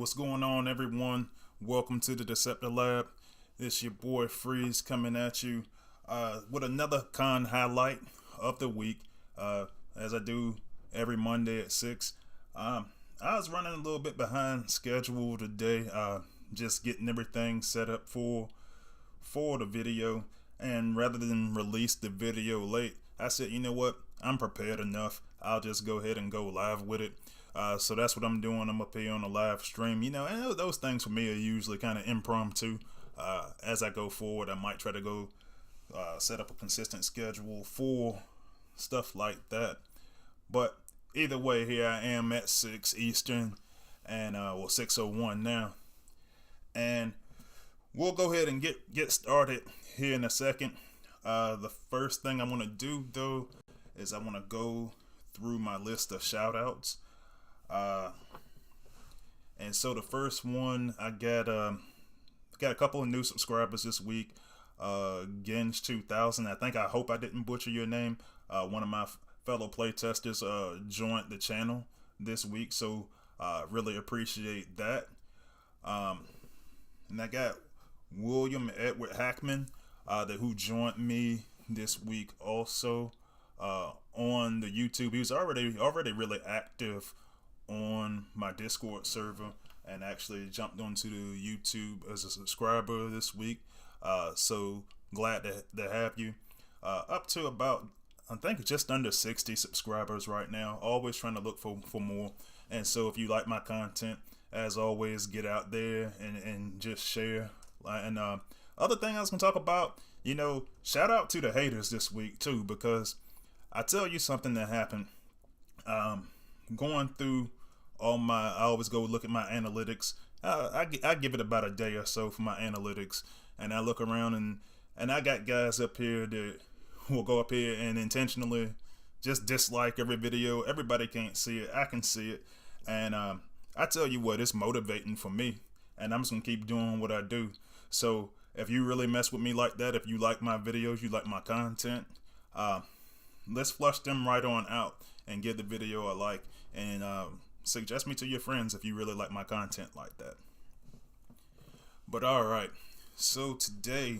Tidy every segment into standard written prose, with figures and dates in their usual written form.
what's going on, everyone? Welcome to the Deceptor Lab. It's your boy Freeze coming at you with another con highlight of the week, as I do every Monday at 6. I was running a little bit behind schedule today, just getting everything set up for the video. And rather than release the video late, I said, you know what? I'm prepared enough. I'll just go ahead and go live with it. So that's what I'm doing. I'm up here on a live stream. And those things for me are usually kind of impromptu. As I go forward, I might try to go set up a consistent schedule for stuff like that. But either way, here I am at 6 Eastern, and 6:01 now. And we'll go ahead and get started here in a second. The first thing I want to do, though, is I want to go through my list of shout outs. And so the first one, I got a couple of new subscribers this week. Genj 2000, I hope I didn't butcher your name. One of my fellow playtesters joined the channel this week, so really appreciate that. And I got William Edward Hackman, who joined me this week also on the YouTube. He was already really active on my Discord server and actually jumped onto the YouTube as a subscriber this week. So glad to have you. Up to about, I think, just under 60 subscribers right now. Always trying to look for more. And so if you like my content, as always, get out there and just share. And other thing I was going to talk about, shout out to the haters this week too, because I tell you something that happened. Going through I always go look at my analytics. I give it about a day or so for my analytics, and I look around and I got guys up here that will go up here and intentionally just dislike every video. Everybody can't see it. I can see it. And I tell you what, it's motivating for me, and I'm just gonna keep doing what I do. So if you really mess with me like that, if you like my videos, you like my content, let's flush them right on out and give the video a like, and suggest me to your friends if you really like my content like that. But alright, so today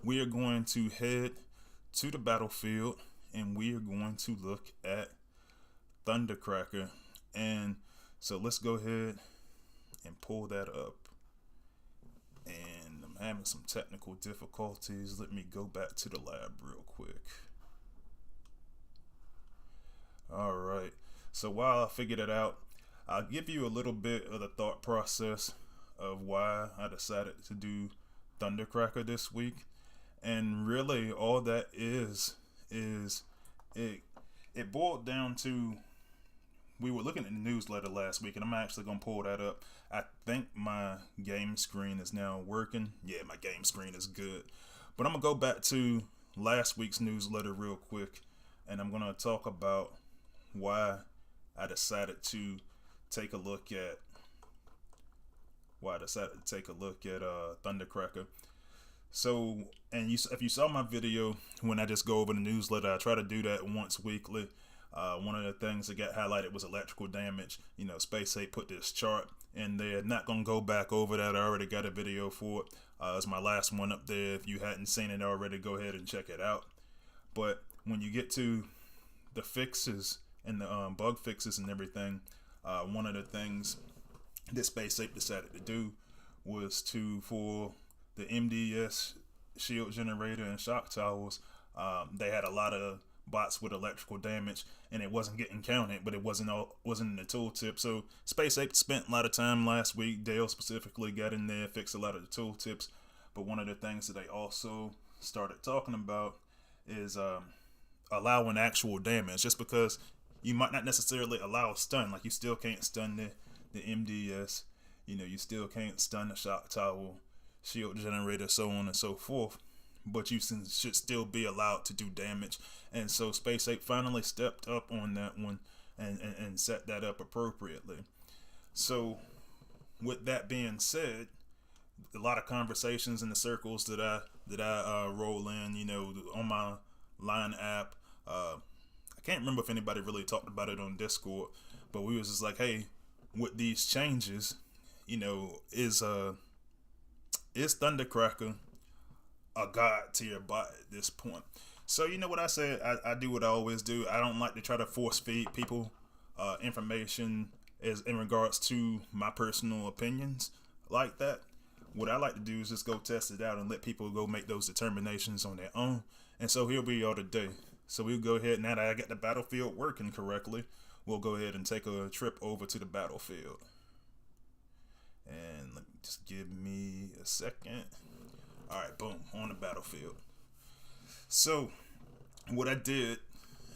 we are going to head to the battlefield, and we are going to look at Thundercracker. And so let's go ahead and pull that up. And I'm having some technical difficulties. Let me go back to the lab real quick. Alright, so while I figured it out, I'll give you a little bit of the thought process of why I decided to do Thundercracker this week. And really all that is it boiled down to, we were looking at the newsletter last week, and I'm actually going to pull that up. I think my game screen is now working. Yeah, my game screen is good. But I'm going to go back to last week's newsletter real quick, and I'm going to talk about why I decided to take a look at Thundercracker. So, and if you saw my video when I just go over the newsletter, I try to do that once weekly. One of the things that got highlighted was electrical damage. Space 8 put this chart in there. Not gonna go back over that. I already got a video for it. It's my last one up there. If you hadn't seen it already, go ahead and check it out. But when you get to the fixes and the bug fixes and everything, one of the things that Space 8 decided to do was for the MDS shield generator and shock towers, they had a lot of bots with electrical damage, and it wasn't getting counted, but it wasn't in the tooltip. So Space 8 spent a lot of time last week. Dale specifically got in there, fixed a lot of the tooltips. But one of the things that they also started talking about is allowing actual damage, just because you might not necessarily allow a stun. Like, you still can't stun the MDS, you still can't stun the shock tower, shield generator, so on and so forth, but you should still be allowed to do damage. And so Space 8 finally stepped up on that one and set that up appropriately. So with that being said, a lot of conversations in the circles that I roll in, on my Line app. I can't remember if anybody really talked about it on Discord, but we was just like, hey, with these changes, is Thundercracker a god tier bot at this point? So you know what I said? I do what I always do. I don't like to try to force feed people information as in regards to my personal opinions like that. What I like to do is just go test it out and let people go make those determinations on their own. And so here we are today. So we'll go ahead, now that I got the battlefield working correctly, we'll go ahead and take a trip over to the battlefield. And just give me a second. Alright, boom, on the battlefield. So what I did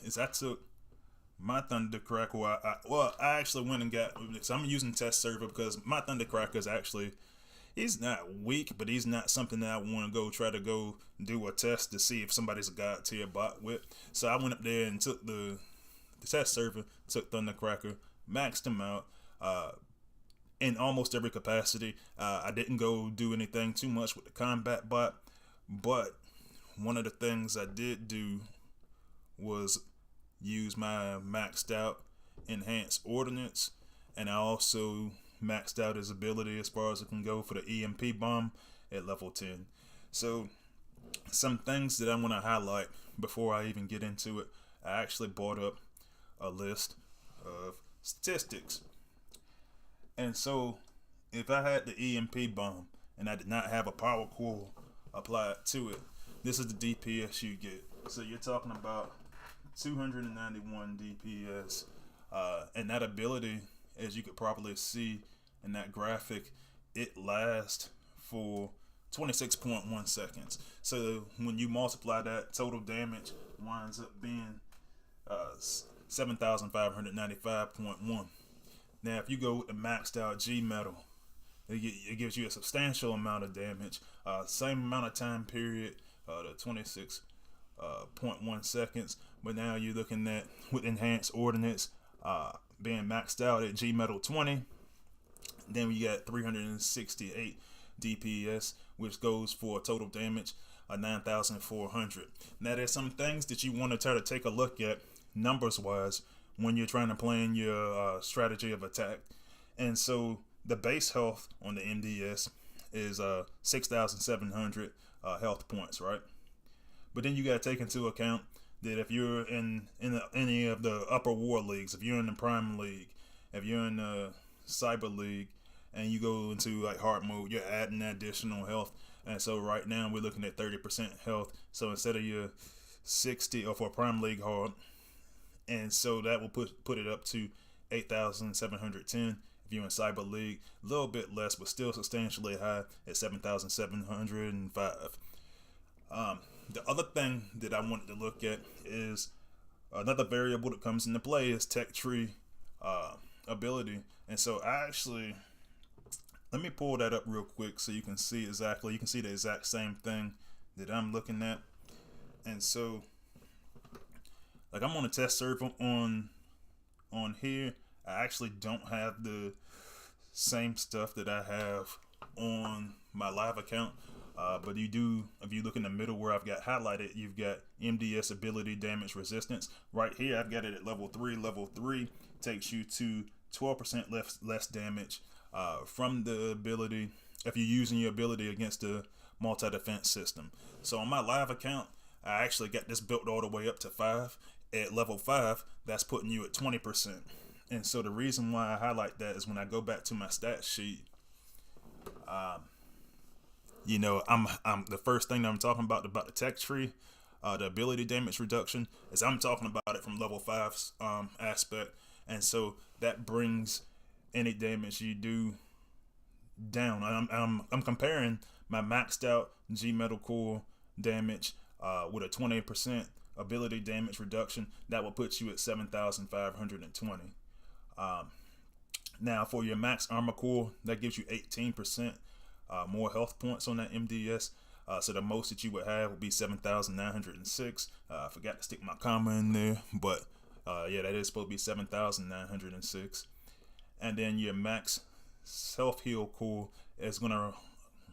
is I took my Thundercracker. I actually went and got, so I'm using test server because my Thundercracker is actually, he's not weak, but he's not something that I want to go try to go do a test to see if somebody's a god tier bot with. So I went up there and took the test server, took Thundercracker, maxed him out in almost every capacity. I didn't go do anything too much with the combat bot, but one of the things I did do was use my maxed out enhanced ordnance, and I also maxed out his ability as far as it can go for the EMP bomb at level 10. So some things that I want to highlight before I even get into it, I actually brought up a list of statistics. And so if I had the EMP bomb and I did not have a power core applied to it, this is the DPS you get. So you're talking about 291 DPS, and that ability, as you could probably see in that graphic, it lasts for 26.1 seconds. So when you multiply that, total damage winds up being 7,595.1. Now if you go with the maxed out G metal, it gives you a substantial amount of damage, same amount of time period, the 26.1 seconds, but now you're looking at with enhanced ordnance being maxed out at G metal 20. Then we got 368 DPS, which goes for a total damage of 9,400. Now there's some things that you want to try to take a look at numbers wise when you're trying to plan your strategy of attack. And so the base health on the MDS is 6,700 health points, right? But then you got to take into account that if you're in any of the upper war leagues, if you're in the Prime League, if you're in the Cyber League, and you go into like hard mode, you're adding additional health. And so right now we're looking at 30% health. So instead of your 60, or for Prime League hard, and so that will put it up to 8,710. If you're in Cyber League, a little bit less, but still substantially high at 7,705. The other thing that I wanted to look at is another variable that comes into play is tech tree ability. And so I actually, let me pull that up real quick so you can see exactly, you can see the exact same thing that I'm looking at. And so like I'm on a test server on here. I actually don't have the same stuff that I have on my live account. But you do, if you look in the middle where I've got highlighted, you've got MDS ability damage resistance. Right here, I've got it at level 3. Level 3 takes you to 12% less damage from the ability if you're using your ability against the multi-defense system. So on my live account, I actually got this built all the way up to 5. At level 5, that's putting you at 20%. And so the reason why I highlight that is when I go back to my stat sheet, you know, I'm the first thing that I'm talking about the tech tree, the ability damage reduction, is I'm talking about it from level 5's aspect. And so that brings any damage you do down. I'm comparing my maxed out G metal core damage with a 20% ability damage reduction. That will put you at 7,520. Now for your max armor core, that gives you 18% more health points on that MDS. So the most that you would have would be 7,906. I forgot to stick my comma in there, but yeah, that is supposed to be 7,906. And then your max self heal core is gonna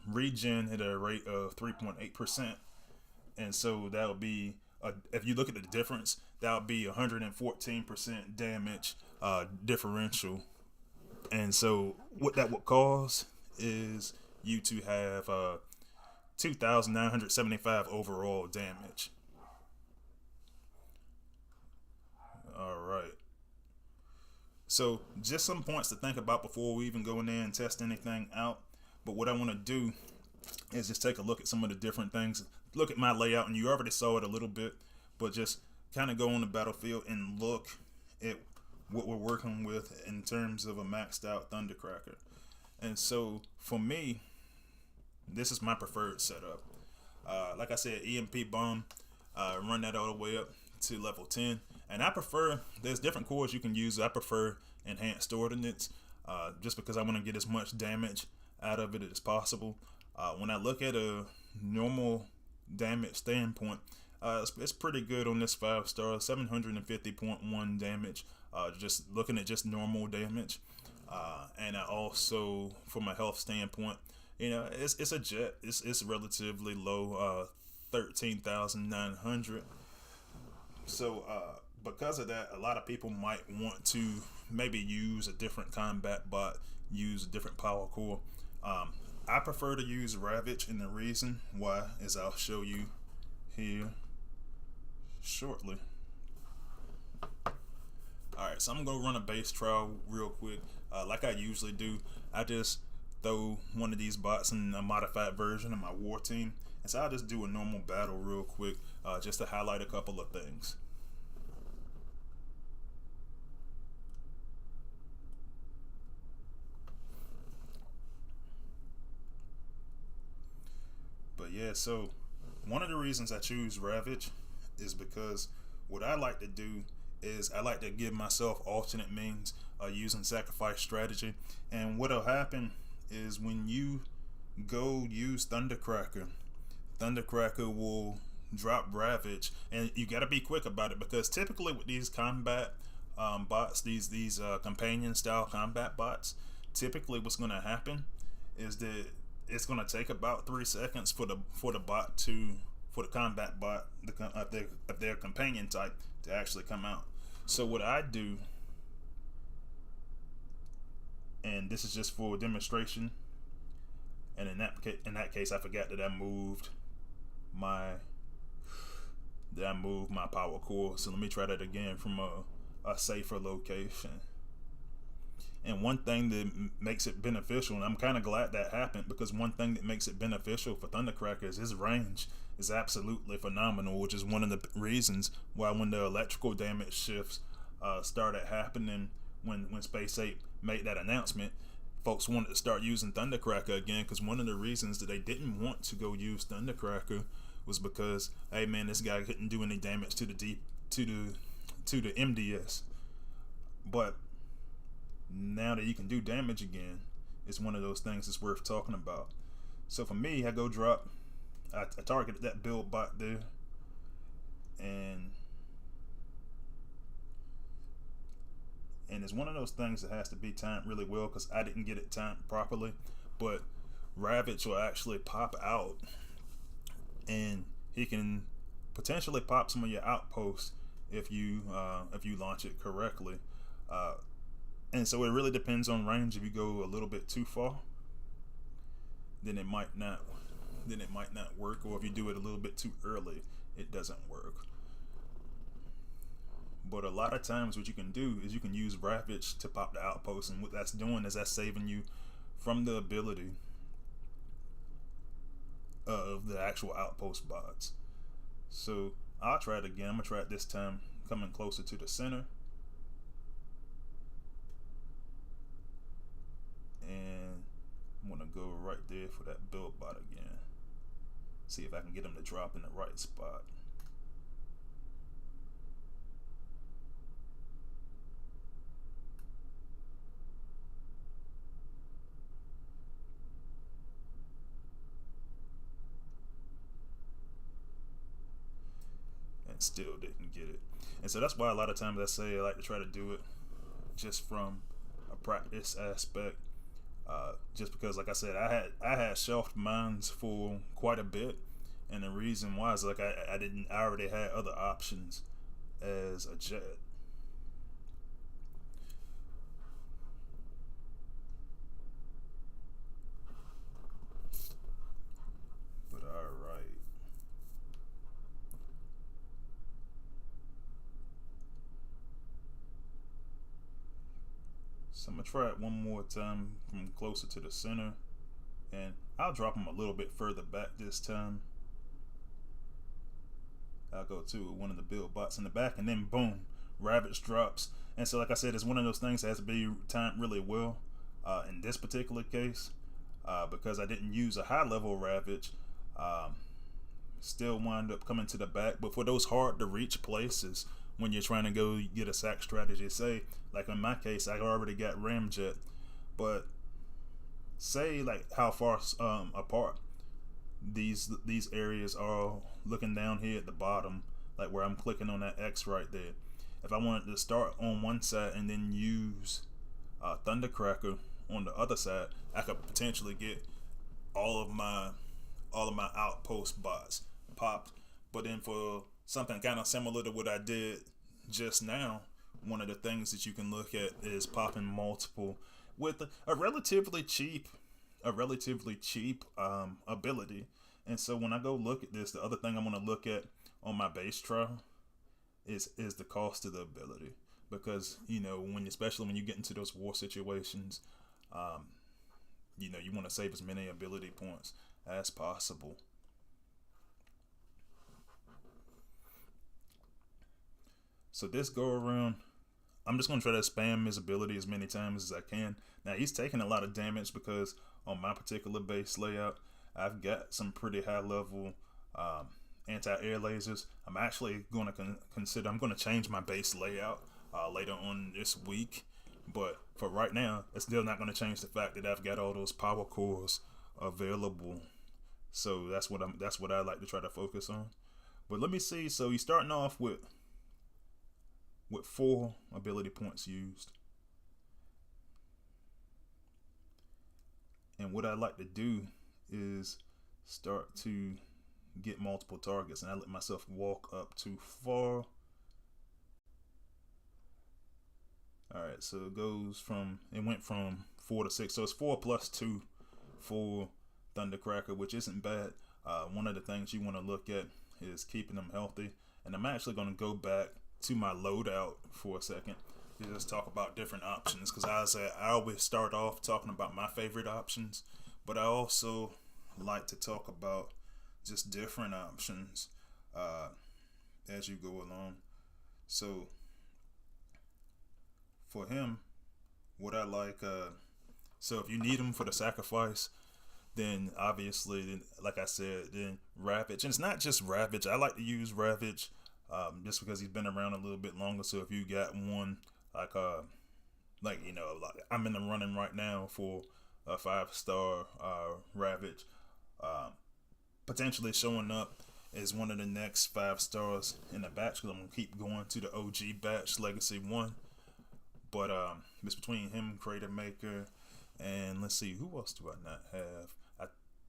regen at a rate of 3.8%, and so that would be if you look at the difference, that would be 114% damage differential And so what that would cause is you to have 2,975 overall damage. All right. So just some points to think about before we even go in there and test anything out. But what I want to do is just take a look at some of the different things. Look at my layout, and you already saw it a little bit, but just kind of go on the battlefield and look at what we're working with in terms of a maxed out Thundercracker. And so for me, this is my preferred setup. Like I said, EMP bomb, run that all the way up to level 10. And I prefer, there's different cores you can use. I prefer enhanced ordnance, just because I want to get as much damage out of it as possible. When I look at a normal damage standpoint, it's pretty good on this 5-star, 750.1 damage. Just looking at just normal damage, and I also, from a health standpoint, it's a jet. It's relatively low, 13,900. So because of that, a lot of people might want to maybe use a different combat bot, use a different power core. I prefer to use Ravage, and the reason why is I'll show you here shortly. Alright, so I'm going to run a base trial real quick. Like I usually do, I just throw one of these bots in a modified version of my war team. And so I'll just do a normal battle real quick, just to highlight a couple of things. But yeah, so one of the reasons I choose Ravage is because what I like to do is I like to give myself alternate means using sacrifice strategy. And what'll happen is when you go use Thundercracker will drop Ravage, and you got to be quick about it, because typically with these combat bots, these companion style combat bots, typically what's going to happen is that it's going to take about 3 seconds for the combat bot of their companion type to actually come out. So what I do, and this is just for demonstration, and in that case I forgot that I moved my power core. So let me try that again from a safer location. And one thing that makes it beneficial, and I'm kind of glad that happened, because one thing that makes it beneficial for Thundercracker is his range is absolutely phenomenal, which is one of the reasons why when the electrical damage shifts started happening, when Space Ape made that announcement, folks wanted to start using Thundercracker again, because one of the reasons that they didn't want to go use Thundercracker was because, hey man, this guy couldn't do any damage to the MDS. But now that you can do damage again, it's one of those things that's worth talking about. So for me, I go drop, I targeted that build bot there, and it's one of those things that has to be timed really well, because I didn't get it timed properly. But Ravage will actually pop out, and he can potentially pop some of your outposts if you launch it correctly. And so it really depends on range. If you go a little bit too far, then it might not work, or if you do it a little bit too early, it doesn't work. But a lot of times what you can do is you can use Ravage to pop the outpost, and what that's doing is that's saving you from the ability of the actual outpost bots. So I'll try it again. I'm gonna try it this time coming closer to the center, and I'm gonna go right there for that build bot again. See if I can get him to drop in the right spot. And still didn't get it. And so that's why a lot of times I say I like to try to do it just from a practice aspect. Just because, like I said, I had shelved mines for quite a bit, and the reason why is like I already had other options as a jet. So I'm gonna try it one more time from closer to the center, and I'll drop him a little bit further back this time. I'll go to one of the build bots in the back, and then boom, Ravage drops. And so, like I said, it's one of those things that has to be timed really well. In this particular case, because I didn't use a high level Ravage, still wind up coming to the back. But for those hard to reach places, when you're trying to go get a sack strategy, say like in my case, I already got Ramjet, but say like how far apart these areas are, looking down here at the bottom, like where I'm clicking on that X right there. If I wanted to start on one side and then use Thundercracker on the other side, I could potentially get all of my outpost bots popped. But then for something kind of similar to what I did just now, one of the things that you can look at is popping multiple with a relatively cheap ability. And so when I go look at this, the other thing I'm going to look at on my base trial is the cost of the ability, because especially when you get into those war situations, you want to save as many ability points as possible. So this go around, I'm just going to try to spam his ability as many times as I can. Now he's taking a lot of damage because on my particular base layout, I've got some pretty high level anti-air lasers. I'm actually going to I'm going to change my base layout later on this week. But for right now, it's still not going to change the fact that I've got all those power cores available. So that's what I like to try to focus on. But let me see. So he's starting off with 4 ability points used. And what I like to do is start to get multiple targets, and I let myself walk up too far. Alright, so it went from 4 to 6, so it's 4 plus 2 for Thundercracker, which isn't bad. One of the things you want to look at is keeping them healthy, and I'm actually going to go back to my loadout for a second to just talk about different options, because I always start off talking about my favorite options, but I also like to talk about just different options as you go along. So for him, what I like, so if you need him for the sacrifice, then obviously, like I said, then Ravage. And it's not just Ravage. I like to use Ravage just because he's been around a little bit longer. So if you got one like I'm in the running right now for a 5-star Ravage, potentially showing up as one of the next 5 stars in the batch, because I'm gonna keep going to the OG batch, Legacy 1. But it's between him, Creator Maker, and let's see, who else do I not have? I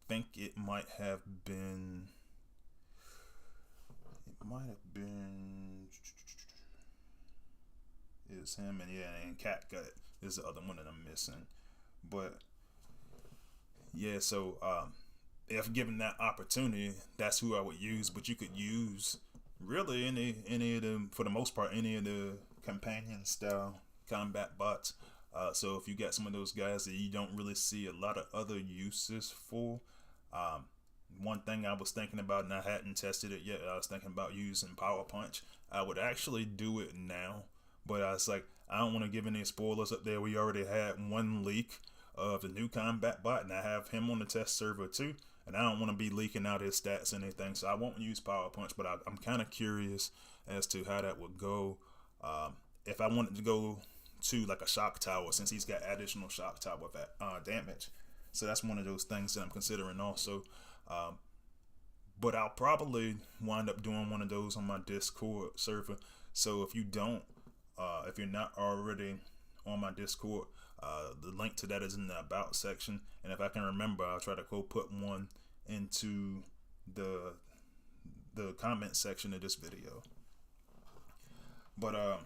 think it might have been it's him, and Catgut is the other one that I'm missing. But yeah, so if given that opportunity, that's who I would use. But you could use really any of them, for the most part, any of the companion style combat bots. So if you got some of those guys that you don't really see a lot of other uses for, one thing I was thinking about, and I hadn't tested it yet, I was thinking about using Power Punch. I would actually do it now, but I was like, I don't want to give any spoilers up there. We already had one leak of the new combat bot, and I have him on the test server too, and I don't want to be leaking out his stats and anything, so I won't use Power Punch. But I'm kind of curious as to how that would go. If I wanted to go to like a shock tower, since he's got additional shock tower damage, so that's one of those things that I'm considering also. But I'll probably wind up doing one of those on my Discord server. So if you're not already on my Discord, the link to that is in the about section, and if I can remember, I'll try to go put one into the comment section of this video. But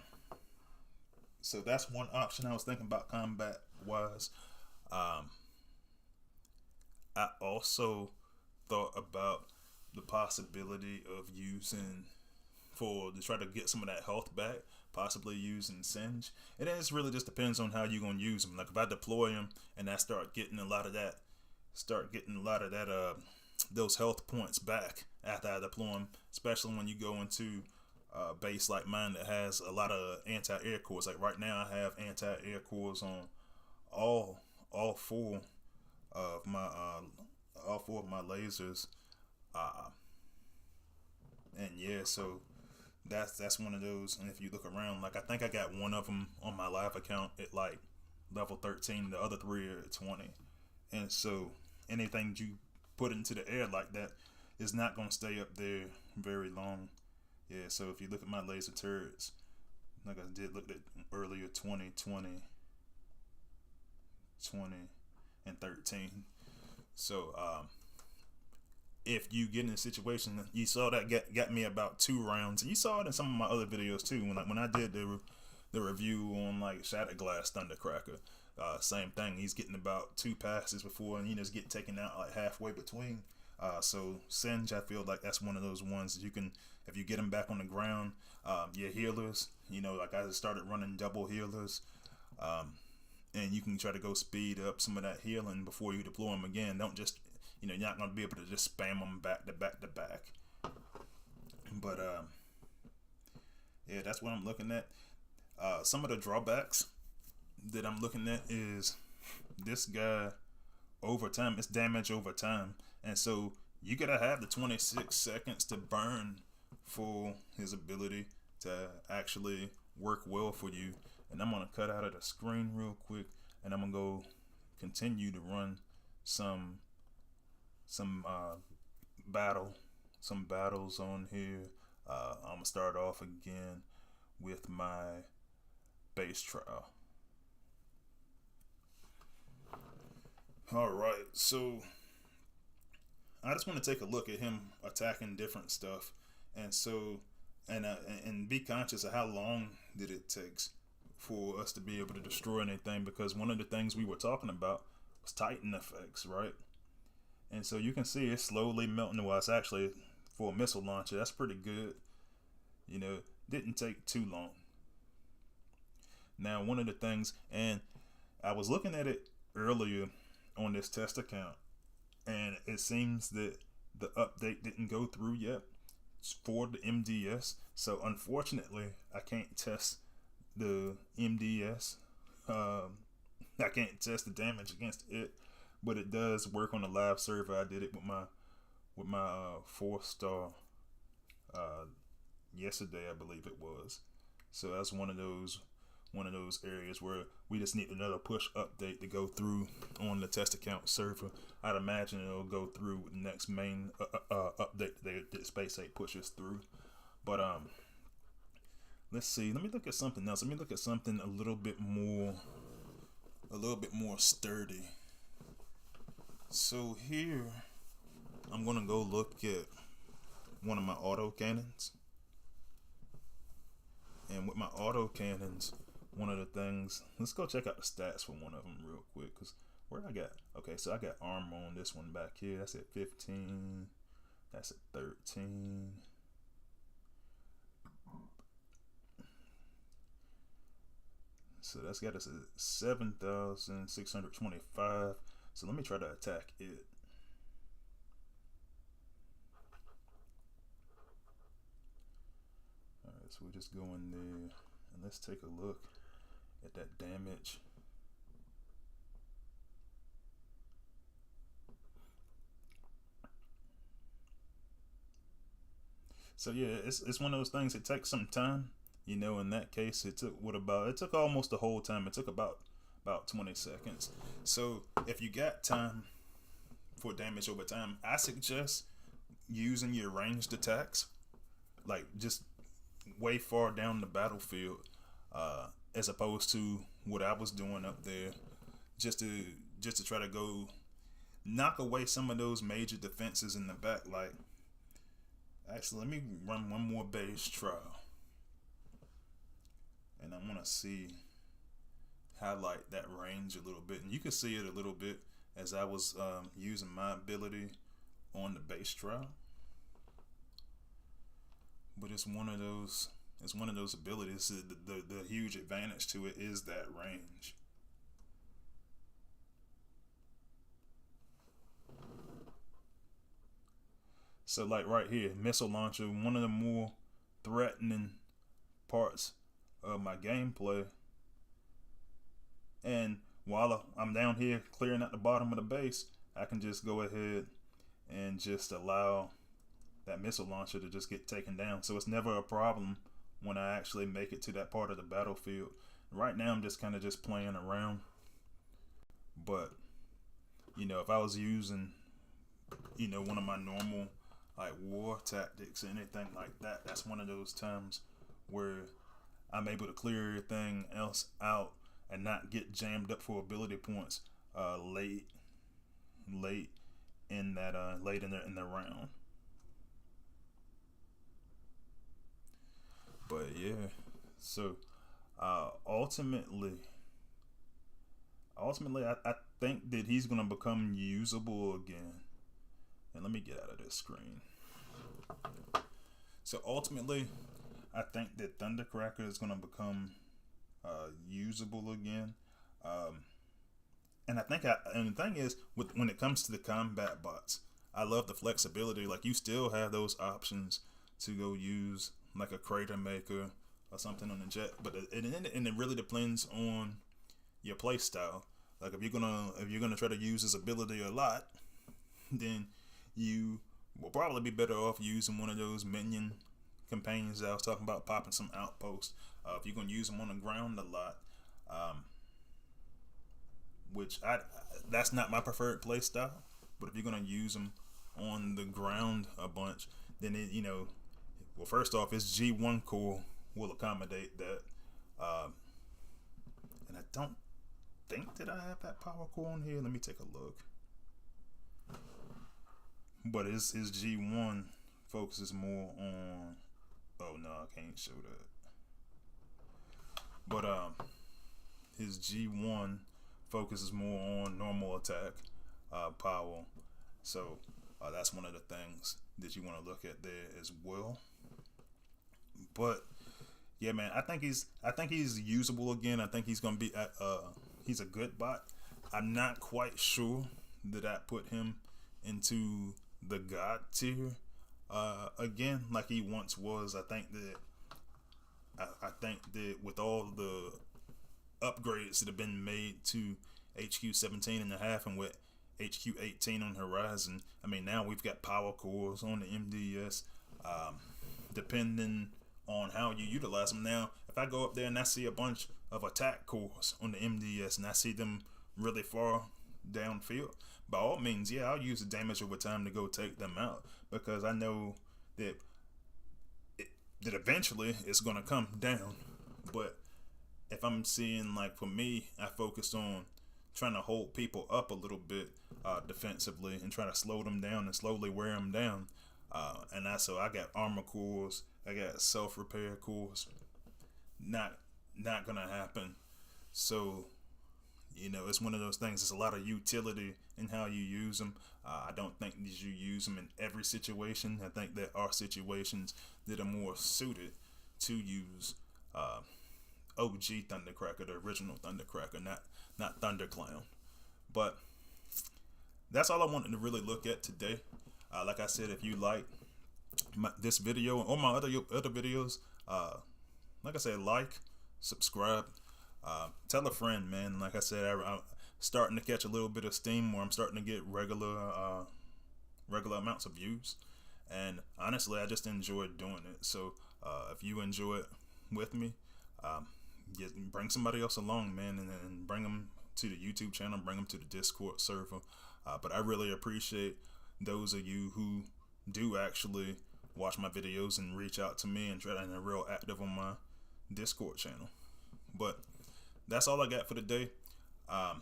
so that's one option I was thinking about combat wise. I also thought about the possibility of using to try to get some of that health back, possibly using Singe. And then it really just depends on how you're gonna use them. Like if I deploy him and I start getting a lot of that, those health points back after I deploy him, especially when you go into base like mine that has a lot of anti-air cores. Like right now I have anti-air cores on all four of my lasers, and yeah, so that's one of those. And if you look around, like I think I got one of them on my live account at like level 13, the other 3 are at 20. And so anything you put into the air like that is not going to stay up there very long. Yeah, so if you look at my laser turrets, like I did look at earlier, 20, 20, 20, and 13. So if you get in a situation, you saw that got me about 2 rounds, and you saw it in some of my other videos too. When I did the review on like Shatterglass Thundercracker, same thing. He's getting about 2 passes before, and he just get taken out like halfway between. So Singe, I feel like that's one of those ones that you can, if you get him back on the ground, your healers, you know, like I just started running double healers, and you can try to go speed up some of that healing before you deploy them again. Don't just, you know, you're not going to be able to just spam them back to back to back. But yeah, that's what I'm looking at. Some of the drawbacks that I'm looking at is this guy over time, it's damage over time. And so you gotta have the 26 seconds to burn for his ability to actually work well for you. And I'm gonna cut out of the screen real quick, and I'm gonna go continue to run some battles on here. I'm gonna start off again with my base trial. Alright, so I just want to take a look at him attacking different stuff, and so and be conscious of how long did it takes for us to be able to destroy anything, because one of the things we were talking about was Titan effects, right? And so you can see it's slowly melting. Well, it's actually, for a missile launcher, that's pretty good. You know, didn't take too long. Now, one of the things, and I was looking at it earlier on this test account, and it seems that the update didn't go through yet for the MDS. So unfortunately, I can't test the MDS. I can't test the damage against it, but it does work on the live server. I did it with my 4-star yesterday, I believe it was. So that's one of those areas where we just need another push update to go through on the test account server. I'd imagine it'll go through with the next main update that Space 8 pushes through. But let's see. Let me look at something else. Let me look at something a little bit more sturdy. So here, I'm gonna go look at one of my auto cannons. And with my auto cannons, one of the things, let's go check out the stats for one of them real quick, because where I got, okay, so I got armor on this one back here. That's at 15. That's at 13. So that's got us at 7,625. So let me try to attack it. Alright, so we'll just go in there and let's take a look at that damage. So yeah, it's one of those things. It takes some time, you know. In that case, it took almost the whole time. It took about 20 seconds. So if you got time for damage over time, I suggest using your ranged attacks, like just way far down the battlefield, as opposed to what I was doing up there, just to try to go knock away some of those major defenses in the back. Like, actually, let me run one more base trial, and I want to see, highlight that range a little bit, and you can see it a little bit as I was using my ability on the base trial. but it's one of those. It's one of those abilities. The huge advantage to it is that range. So like right here, missile launcher, one of the more threatening parts of my gameplay. And while I'm down here clearing at the bottom of the base, I can just go ahead and just allow that missile launcher to just get taken down. So it's never a problem when I actually make it to that part of the battlefield. Right now I'm just kind of just playing around. But, you know, if I was using, you know, one of my normal like war tactics or anything like that, that's one of those times where I'm able to clear everything else out and not get jammed up for ability points late in the round. But yeah, so ultimately I think that he's gonna become usable again. And let me get out of this screen. So ultimately, I think that Thundercracker is gonna become usable again. And the thing is, when it comes to the combat bots, I love the flexibility. Like, you still have those options to go use like a crater maker or something on the jet, but it really depends on your play style. Like, if you're gonna try to use his ability a lot, then you will probably be better off using one of those minion companions that I was talking about, popping some outposts. If you're gonna use them on the ground a lot, that's not my preferred play style. But if you're gonna use them on the ground a bunch, then well, first off, his G1 core will accommodate that. And I don't think that I have that power core on here. Let me take a look. But his G1 focuses more on. Oh no, I can't show that. But his G1 focuses more on normal attack power. So that's one of the things that you want to look at there as well. But yeah, man, I think he's usable again. I think he's gonna be he's a good bot. I'm not quite sure that I put him into the god tier again like he once was. I think that with all the upgrades that have been made to HQ 17.5 and with HQ 18 on the horizon, I mean, now we've got power cores on the MDS, depending on how you utilize them. Now, if I go up there and I see a bunch of attack cores on the MDS and I see them really far downfield, by all means, yeah, I'll use the damage over time to go take them out, because I know that that eventually it's gonna come down. But if I'm seeing, like, for me, I focused on trying to hold people up a little bit defensively and trying to slow them down and slowly wear them down. So I got armor cores, I got self-repair cores. Not gonna happen. So, it's one of those things. There's a lot of utility in how you use them. I don't think that you use them in every situation. I think there are situations that are more suited to use OG Thundercracker, the original Thundercracker, not Thunderclown. But that's all I wanted to really look at today. Like I said, if you like this video or my other videos, like I said, subscribe, tell a friend, man. Like I said, I'm starting to catch a little bit of steam where I'm starting to get regular amounts of views, and honestly, I just enjoy doing it. So if you enjoy it with me, bring somebody else along, man, and bring them to the YouTube channel, bring them to the Discord server. But I really appreciate those of you who do actually watch my videos and reach out to me and are real active on my Discord channel. But that's all I got for today. I'm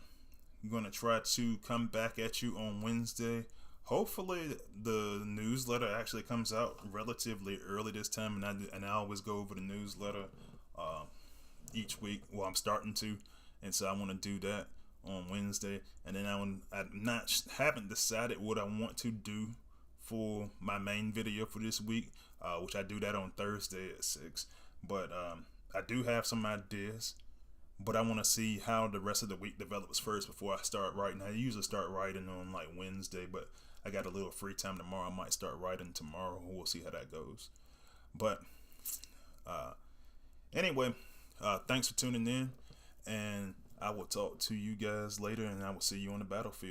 gonna try to come back at you on Wednesday. Hopefully the newsletter actually comes out relatively early this time, and I always go over the newsletter each week. Well, I'm starting to, and so I want to do that on Wednesday. And then haven't decided what I want to do for my main video for this week, which I do that on Thursday at 6. But I do have some ideas, but I want to see how the rest of the week develops first before I start writing. I usually start writing on like Wednesday, but I got a little free time tomorrow. I might start writing tomorrow. We'll see how that goes. But anyway, thanks for tuning in, and I will talk to you guys later, and I will see you on the battlefield.